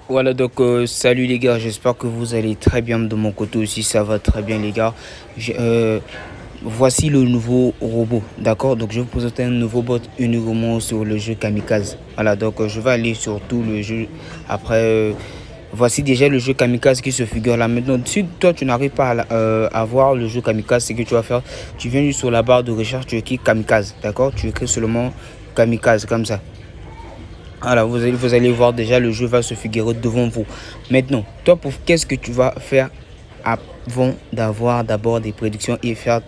Voilà, donc salut les gars, j'espère que vous allez très bien. De mon côté aussi, ça va très bien les gars. Voici le nouveau robot, d'accord? Donc je vais vous présenter un nouveau bot uniquement sur le jeu Kamikaze. Voilà, donc je vais aller sur tout le jeu. Après, voici déjà le jeu Kamikaze qui se figure là. Maintenant, si toi tu n'arrives pas à voir le jeu Kamikaze, ce que tu vas faire, tu viens juste sur la barre de recherche, tu écris Kamikaze, d'accord? Tu écris seulement Kamikaze comme ça. Voilà, vous allez voir déjà le jeu va se figurer devant vous. Maintenant, toi, qu'est-ce que tu vas faire avant d'avoir d'abord des prédictions et faire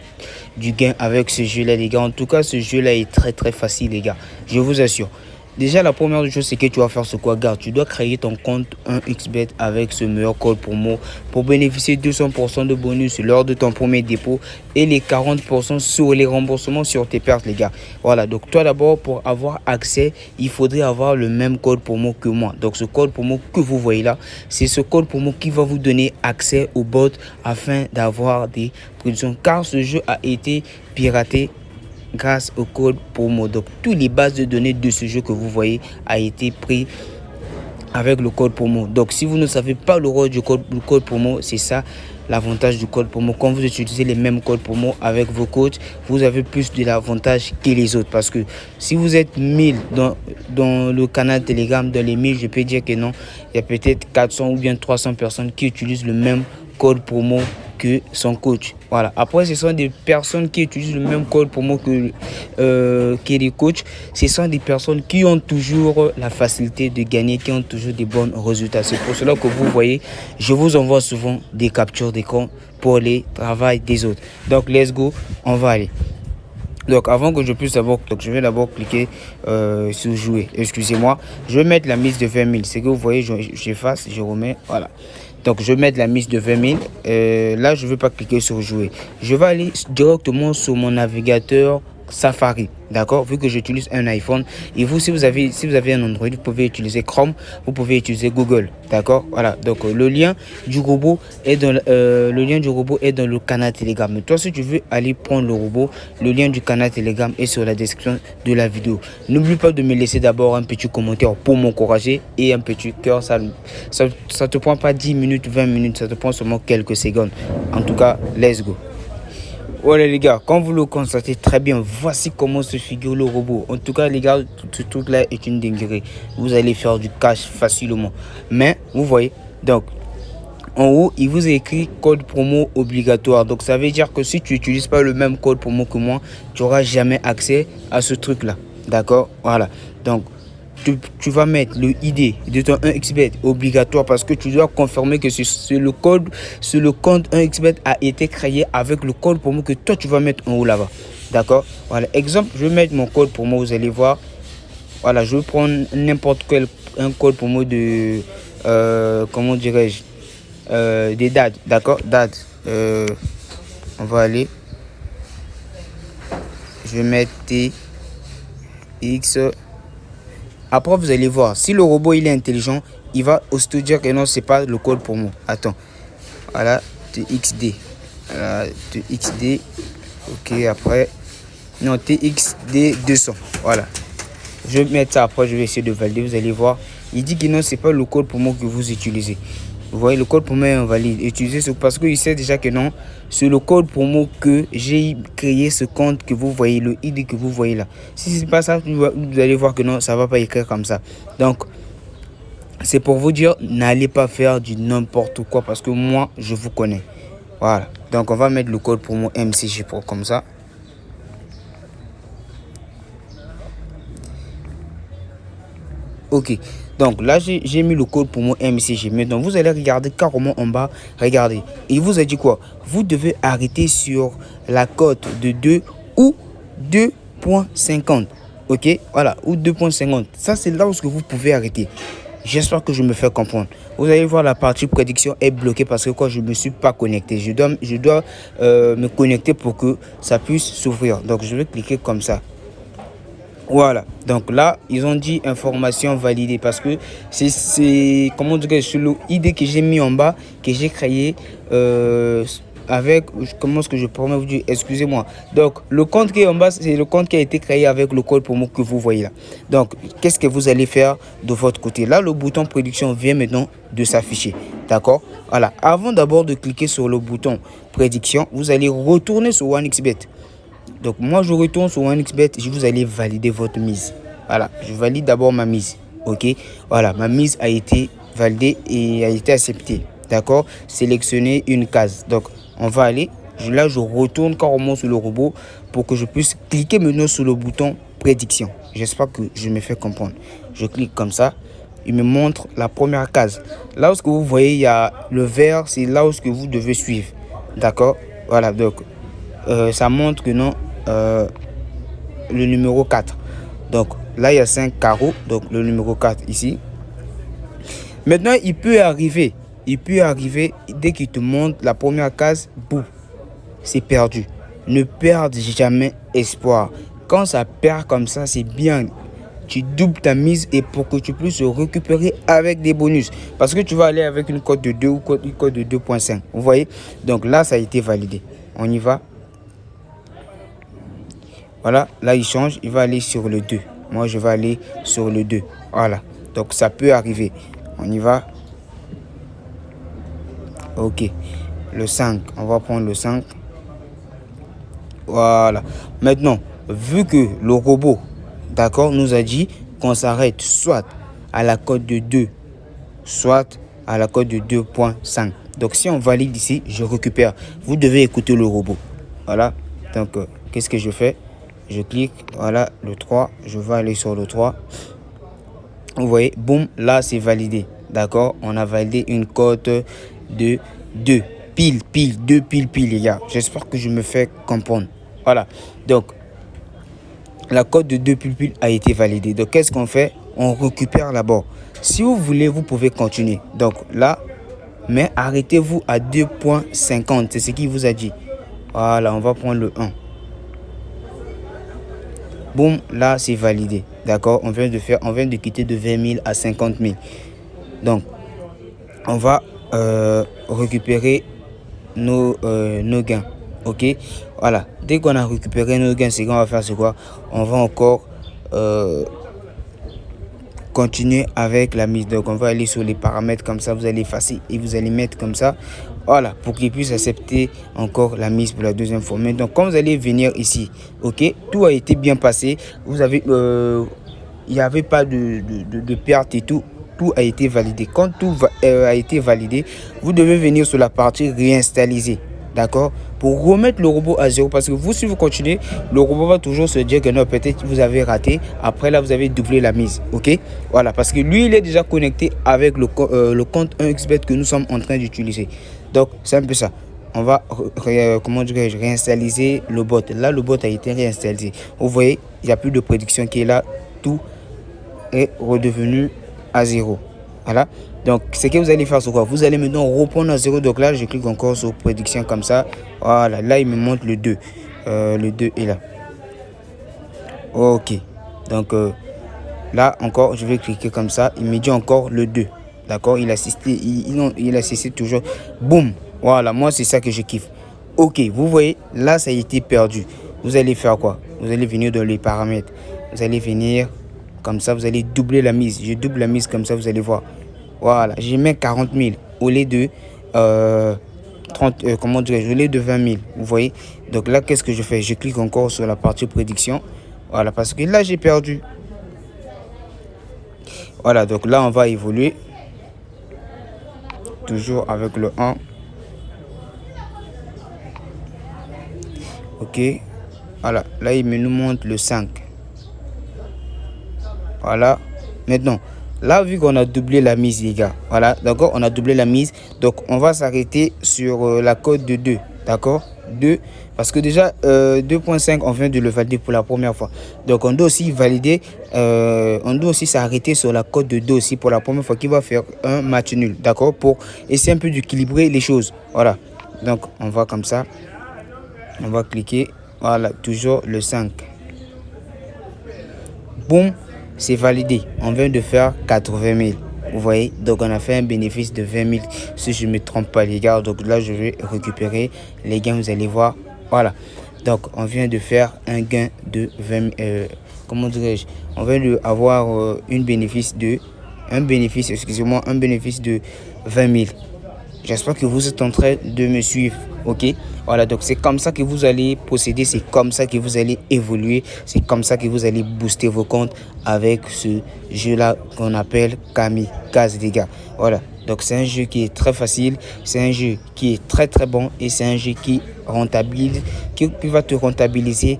du gain avec ce jeu-là, les gars? En tout cas, ce jeu-là est très très facile, les gars. Je vous assure. Déjà, la première chose, c'est que tu vas faire ce quoi, gars. Tu dois créer ton compte 1xBet avec ce meilleur code promo pour bénéficier de 200% de bonus lors de ton premier dépôt et les 40% sur les remboursements sur tes pertes, les gars. Voilà, donc toi d'abord, pour avoir accès, il faudrait avoir le même code promo que moi. Donc ce code promo que vous voyez là, c'est ce code promo qui va vous donner accès au bot afin d'avoir des prédictions. Car ce jeu a été piraté grâce au code promo. Donc toutes les bases de données de ce jeu que vous voyez a été pris avec le code promo. Donc si vous ne savez pas le rôle du code promo, c'est ça l'avantage du code promo. Quand vous utilisez les mêmes codes promo avec vos coachs, vous avez plus de l'avantage que les autres. Parce que si vous êtes 1000 dans le canal Telegram, dans les 1000, je peux dire que non, il y a peut-être 400 ou bien 300 personnes qui utilisent le même code promo que son coach. Voilà. Après, ce sont des personnes qui utilisent le même code promo que les coachs. Ce sont des personnes qui ont toujours la facilité de gagner, qui ont toujours des bons résultats. C'est pour cela que vous voyez, je vous envoie souvent des captures d'écran pour les travails des autres. Donc, let's go, on va aller. Donc avant que je puisse d'abord, donc je vais d'abord cliquer sur jouer. Excusez-moi, je vais mettre la mise de 20 000. C'est que vous voyez, j'efface, je remets, voilà. Donc je vais mettre la mise de 20 000. Là, je ne vais pas cliquer sur jouer. Je vais aller directement sur mon navigateur Safari, d'accord, vu que j'utilise un iPhone. Et vous, si vous avez un Android, vous pouvez utiliser Chrome, vous pouvez utiliser Google, d'accord. Voilà, donc le lien du robot est dans le canal Telegram. Mais toi, si tu veux aller prendre le robot, le lien du canal Telegram est sur la description de la vidéo. N'oublie pas de me laisser d'abord un petit commentaire pour m'encourager et un petit cœur. Ça te prend pas 10 minutes, 20 minutes, ça te prend seulement quelques secondes. En tout cas, let's go. Voilà les gars, comme vous le constatez très bien, voici comment se figure le robot. En tout cas les gars, ce truc là est une dinguerie. Vous allez faire du cash facilement. Mais vous voyez, donc en haut, il vous est écrit code promo obligatoire. Donc ça veut dire que si tu n'utilises pas le même code promo que moi, tu n'auras jamais accès à ce truc là. D'accord? Voilà. Donc tu vas mettre le ID de ton 1xBet obligatoire parce que tu dois confirmer que le compte 1xBet a été créé avec le code promo que toi tu vas mettre en haut là-bas. D'accord? Voilà. Exemple, je vais mettre mon code promo, vous allez voir. Voilà, je vais prendre n'importe quel code promo de comment dirais-je, des dates. D'accord? Dates. On va aller. Je vais mettre TX. Après, vous allez voir, si le robot il est intelligent, il va aussitôt dire que non, c'est pas le code pour moi. Attends. Voilà, TXD. Voilà, TXD. Ok, après. Non, TXD 200. Voilà. Je vais mettre ça après, je vais essayer de valider. Vous allez voir. Il dit que non, c'est pas le code pour moi que vous utilisez. Vous voyez, le code promo est invalide. Utilisez ce parce qu'il sait déjà que non, c'est le code promo que j'ai créé ce compte que vous voyez, le ID que vous voyez là. Si c'est pas ça, vous allez voir que non, ça va pas écrire comme ça. Donc, c'est pour vous dire, n'allez pas faire du n'importe quoi parce que moi, je vous connais. Voilà. Donc, on va mettre le code promo MCG Pro comme ça. Ok, donc là j'ai mis le code pour mon MCG. Maintenant vous allez regarder carrément en bas. Regardez, il vous a dit quoi? Vous devez arrêter sur la cote de 2 ou 2,50. Ok, voilà, ou 2,50. Ça c'est là où vous pouvez arrêter. J'espère que je me fais comprendre. Vous allez voir, la partie prédiction est bloquée parce que quoi, je ne me suis pas connecté. Je dois me connecter pour que ça puisse s'ouvrir. Donc je vais cliquer comme ça. Voilà, donc là, ils ont dit information validée parce que c'est comment dire, sur le ID que j'ai mis en bas, que j'ai créé avec, comment est-ce que je pourrais vous dire, excusez-moi. Donc, le compte qui est en bas, c'est le compte qui a été créé avec le code promo que vous voyez là. Donc, qu'est-ce que vous allez faire de votre côté? Là, le bouton prédiction vient maintenant de s'afficher. D'accord? Voilà. Avant d'abord de cliquer sur le bouton prédiction, vous allez retourner sur OneXBet. Donc, moi, je retourne sur OneXBet et vous allez valider votre mise. Voilà. Je valide d'abord ma mise. OK? Voilà. Ma mise a été validée et a été acceptée. D'accord? Sélectionner une case. Donc, on va aller. Là, je retourne carrément sur le robot pour que je puisse cliquer maintenant sur le bouton prédiction. J'espère que je me fais comprendre. Je clique comme ça. Il me montre la première case. Là où vous voyez, il y a le vert, c'est là où vous devez suivre. D'accord? Voilà. Donc, ça montre que non, le numéro 4. Donc, là, il y a 5 carreaux. Donc, le numéro 4 ici. Maintenant, il peut arriver, dès qu'il te montre la première case, boum, c'est perdu. Ne perde jamais espoir. Quand ça perd comme ça, c'est bien. Tu doubles ta mise et pour que tu puisses récupérer avec des bonus. Parce que tu vas aller avec une cote de 2 ou une cote de 2.5. Vous voyez? Donc là, ça a été validé. On y va. Voilà, là, il change. Il va aller sur le 2. Moi, je vais aller sur le 2. Voilà. Donc, ça peut arriver. On y va. Ok. Le 5. On va prendre le 5. Voilà. Maintenant, vu que le robot, d'accord, nous a dit qu'on s'arrête soit à la cote de 2, soit à la cote de 2.5. Donc, si on valide ici, je récupère. Vous devez écouter le robot. Voilà. Donc, qu'est-ce que je fais? Je clique. Voilà, le 3. Je vais aller sur le 3. Vous voyez, boum, là, c'est validé. D'accord? On a validé une cote de 2. Pile, 2 pile, les gars. J'espère que je me fais comprendre. Voilà. Donc, la cote de 2 pile a été validée. Donc, qu'est-ce qu'on fait? On récupère d'abord. Si vous voulez, vous pouvez continuer. Donc, là, mais arrêtez-vous à 2.50. C'est ce qu'il vous a dit. Voilà, on va prendre le 1. Boum, là, c'est validé. D'accord? On vient de quitter de 20 000 à 50 000. Donc, on va récupérer nos gains. Ok, voilà. Dès qu'on a récupéré nos gains, c'est qu'on va faire, c'est quoi? On va encore continuer avec la mise. Donc, on va aller sur les paramètres comme ça. Vous allez effacer et vous allez mettre comme ça. Voilà, pour qu'il puisse accepter encore la mise pour la deuxième fois. Mais donc, quand vous allez venir ici, ok, tout a été bien passé. Vous avez, il n'y avait pas de perte et tout. Tout a été validé. Quand tout a été validé, vous devez venir sur la partie réinstaliser. D'accord? Pour remettre le robot à zéro. Parce que vous, si vous continuez, le robot va toujours se dire que non, peut-être vous avez raté. Après, là, vous avez doublé la mise. Ok? Voilà. Parce que lui, il est déjà connecté avec le compte 1xBet que nous sommes en train d'utiliser. Donc, c'est un peu ça. On va, comment dirais-je, réinstaliser le bot. Là, le bot a été réinstallé. Vous voyez, il n'y a plus de prédiction qui est là. Tout est redevenu à 0. Voilà. Donc, ce que vous allez faire, c'est quoi? Vous allez maintenant reprendre à 0. Donc là, je clique encore sur prédiction comme ça. Voilà. Là, il me montre le 2. Le 2 est là. Ok. Donc, là, encore, je vais cliquer comme ça. Il me dit encore le 2. D'accord? Il assiste toujours. Boum. Voilà. Moi, c'est ça que je kiffe. Ok. Vous voyez, là, ça a été perdu. Vous allez faire quoi? Vous allez venir dans les paramètres. Vous allez venir comme ça. Vous allez doubler la mise. Je double la mise comme ça. Vous allez voir. Voilà. Je mets 40 000 au lieu de 30. Comment dirais-je? Au lieu de 20 000. Vous voyez? Donc là, qu'est-ce que je fais? Je clique encore sur la partie prédiction. Voilà. Parce que là, j'ai perdu. Voilà, donc là, on va évoluer. Toujours avec le 1. Ok. Voilà, là, il nous montre le 5. Voilà. Maintenant, là, vu qu'on a doublé la mise, les gars. Voilà, d'accord, on a doublé la mise. Donc, on va s'arrêter sur la cote de 2. D'accord? 2. Parce que déjà, 2.5, on vient de le valider pour la première fois. Donc, on doit aussi valider, on doit aussi s'arrêter sur la cote de 2 aussi pour la première fois qui va faire un match nul. D'accord? Pour essayer un peu d'équilibrer les choses. Voilà. Donc, on va comme ça. On va cliquer. Voilà, toujours le 5. Boum, c'est validé. On vient de faire 80 000. Vous voyez, donc on a fait un bénéfice de 20 000 si je ne me trompe pas les gars. Donc là je vais récupérer les gains, vous allez voir. Voilà, donc on vient de faire un gain de 20 comment dirais-je, on vient de avoir un bénéfice de 20 000. J'espère que vous êtes en train de me suivre, ok? Voilà, donc c'est comme ça que vous allez procéder, c'est comme ça que vous allez évoluer, c'est comme ça que vous allez booster vos comptes avec ce jeu-là qu'on appelle Kamikaze, les gars. Voilà, donc c'est un jeu qui est très facile, c'est un jeu qui est très très bon et c'est un jeu qui rentabilise, qui va te rentabiliser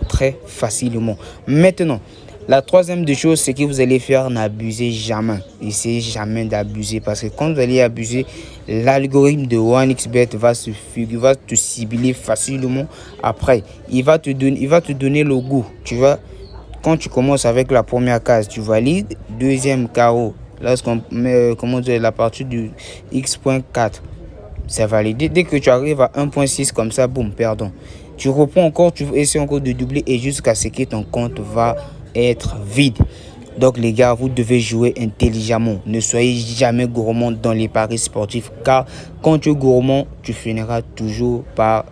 très facilement. Maintenant, la troisième des choses, c'est que vous allez faire, n'abusez jamais. Essayez jamais d'abuser parce que quand vous allez abuser, l'algorithme de 1xBet va te cibler facilement. Après, il va te donner le goût. Tu vois, quand tu commences avec la première case, tu valides. Deuxième carreau, lorsqu'on met la partie du x.4, c'est validé. Dès que tu arrives à 1.6 comme ça, boum, pardon. Tu reprends encore, tu essaies encore de doubler et jusqu'à ce que ton compte va être vide. Donc les gars, vous devez jouer intelligemment. Ne soyez jamais gourmand dans les paris sportifs car quand tu es gourmand, tu finiras toujours par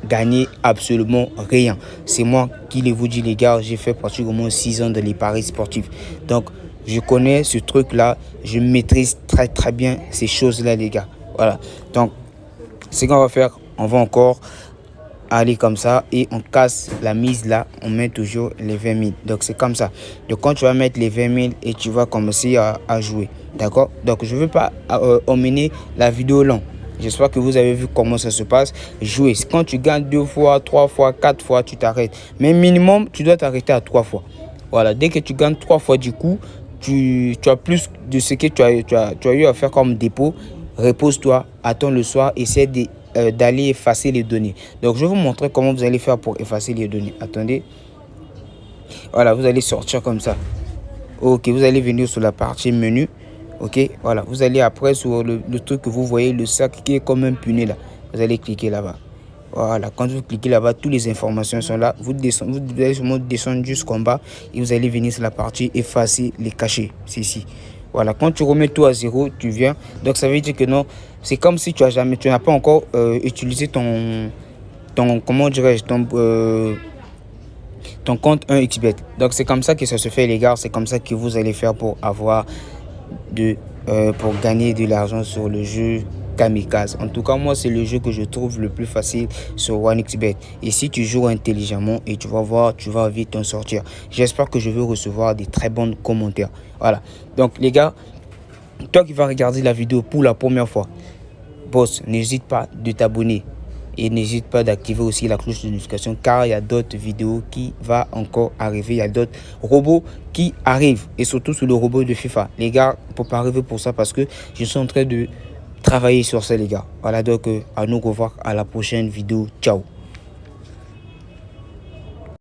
gagner absolument rien. C'est moi qui le vous dis les gars, j'ai fait pratiquement 6 ans dans les paris sportifs. Donc je connais ce truc là, je maîtrise très bien ces choses là les gars. Voilà, donc ce qu'on va faire, on va encore aller comme ça et on casse la mise là, on met toujours les 20 000. Donc c'est comme ça. Donc quand tu vas mettre les 20 000 et tu vas commencer à jouer, d'accord? Donc je ne veux pas emmener la vidéo long. J'espère que vous avez vu comment ça se passe. Jouer, quand tu gagnes 2 fois, 3 fois, 4 fois, tu t'arrêtes. Mais minimum, tu dois t'arrêter à 3 fois. Voilà, dès que tu gagnes 3 fois du coup, tu as plus de ce que tu as eu à faire comme dépôt. Repose-toi, attends le soir, essaie d'aller effacer les données. Donc je vais vous montrer comment vous allez faire pour effacer les données. Attendez. Voilà, vous allez sortir comme ça. Ok, vous allez venir sur la partie menu. Ok, voilà, vous allez après sur le truc que vous voyez, le sac qui est comme un punais là. Vous allez cliquer là-bas. Voilà, quand vous cliquez là-bas, toutes les informations sont là. Vous allez seulement descendre jusqu'en bas et vous allez venir sur la partie effacer les cachets. C'est ici. Voilà, quand tu remets tout à zéro, tu viens. Donc ça veut dire que non, c'est comme si tu n'as pas encore utilisé ton comment dirais-je, ton compte 1xBet. Donc c'est comme ça que ça se fait les gars, c'est comme ça que vous allez faire pour avoir pour gagner de l'argent sur le jeu Kamikaze. En tout cas, moi, c'est le jeu que je trouve le plus facile sur 1xBet. Et si tu joues intelligemment et tu vas voir, tu vas vite t'en sortir. J'espère que je vais recevoir des très bons commentaires. Voilà. Donc, les gars, toi qui vas regarder la vidéo pour la première fois, boss, n'hésite pas de t'abonner. Et n'hésite pas d'activer aussi la cloche de notification car il y a d'autres vidéos qui vont encore arriver. Il y a d'autres robots qui arrivent. Et surtout sur le robot de FIFA. Les gars, il ne faut pas arriver pour ça parce que je suis en train de travailler sur ça les gars. Voilà donc à nous revoir à la prochaine vidéo. Ciao.